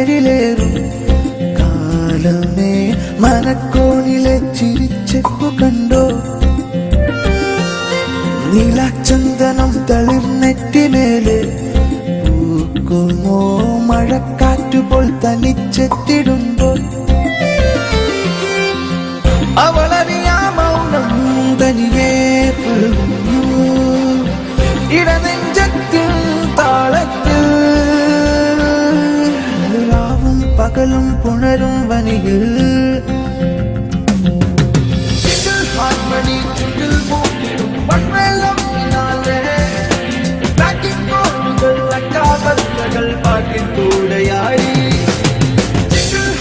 മഴത്തേരിലേറും കാലമേ മനക്കോണിലെ ചിരിച്ചെപ്പു കണ്ടോ നീലാചന്ദനം തളിർനെറ്റിമേലെ പൂക്കുമോ മഴക്കാറ്റുപോൽ തനിച്ചെത്തിടുമ്പോൾ അവളറിയാ മൗനം തനിയെ പുൽകുന്നു ഇടനെഞ്ചത്തിൻ താളത്തിൽ രാവും പകലും പുണരും വനിയിൽ ഹാർമണി ചുണ്ടിൽ മൂട്ടിടും മൺവെള്ളം കൾ പാട്ടിൽ കൂടെയായി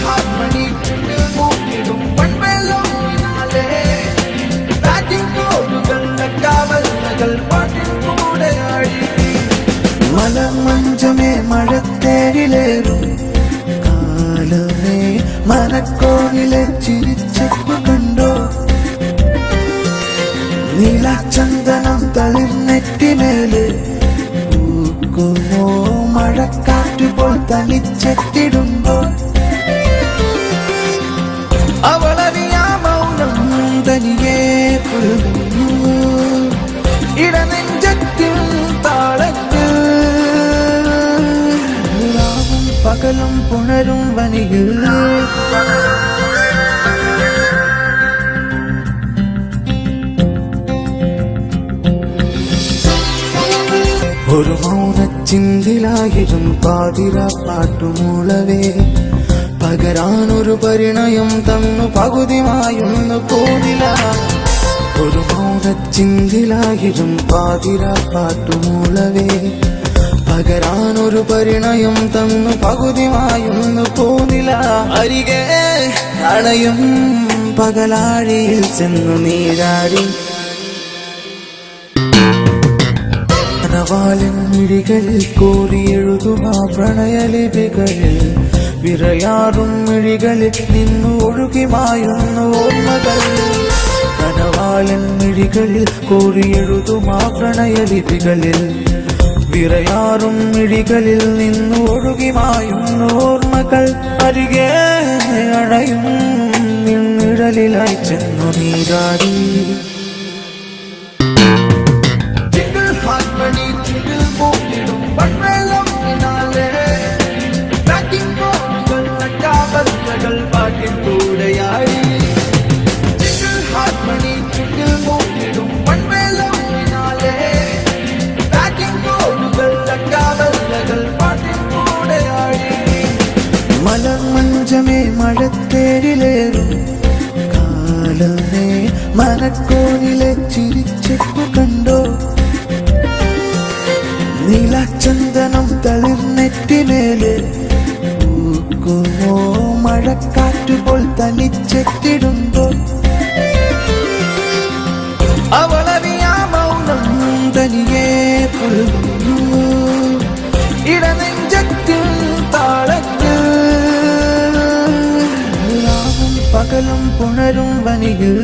ഹാർമണി ചുണ്ടിൽ മൂട്ടിടും മൺവെള്ളം പാട്ടിൽ കൂടെയായി മലമഞ്ചമേ മഴത്തേരിലേറും കാലമേ മനക്കോണിലെ ചിരിച്ചെപ്പു കണ്ടോ നീലാചന്ദനം തളിർനെറ്റിമേലെ പൂക്കുമോ മഴക്കാറ്റുപോൽ തനിച്ചെത്തിടുമ്പോൾ അവളറിയാ മൗനം തനിയെ പുൽകുന്നു ഇടനെഞ്ചത്തിൻ താളത്തിൽ രാവും പകലും പുണരും വനിയിൽ ഒരു മൗനച്ചിന്തിലായിരം പാതിര പാട്ടുമൂളവേ പകരാനൊരു പരിണയം തന്നു പകുതിമായൊന്നു പോതില ഒരു മൗനച്ചിന്തിലായിരം പാതിര പാട്ടുമൂളവേ പകരാനൊരു പരിണയം തന്നു പകുതിമായൊന്നു പോതില അരികെ അണയും പകലാഴിയിൽ ചെന്നു നീരാടി മിഴികളിൽ കോരിയെഴുതുമാ പ്രണയലിപികളിൽ വിറയാറും മിഴികളിൽ നിന്നു ഒഴുകിമായുന്നു ഓർമ്മകൾ കനവാലൻ മിഴികളിൽ കോരിയെഴുതുമാ പ്രണയലിപികളിൽ വിറയാറും മിഴികളിൽ നിന്നു ഒഴുകിമായുന്നു ഓർമ്മകൾ അരികെ അണയും നിന്നിഴലിലായി ചെന്നു നീരാടി പാട്ടിൽ കൂടെയായി ഹാർമണി ചുണ്ടിൽ മൂട്ടിടും മൺവെള്ളം പാട്ടിൽ കൂടെയായി മലമഞ്ചമേ മഴത്തേരിലേറും കാലമേ മനക്കോണിലെ ചിരിച്ചെപ്പു കണ്ടോ നീലാചന്ദനം തളിർനെറ്റിമേലെ പൂക്കുമോ മഴക്കാറ്റുപോൽ തനിച്ചെത്തിടുമ്പോൾ അവളറിയാ മൗനം തനിയെ പുൽകുന്നു ഇടനെഞ്ചത്തിൻ താളത്തിൽ രാവും പകലും പുണരും വനിയിൽ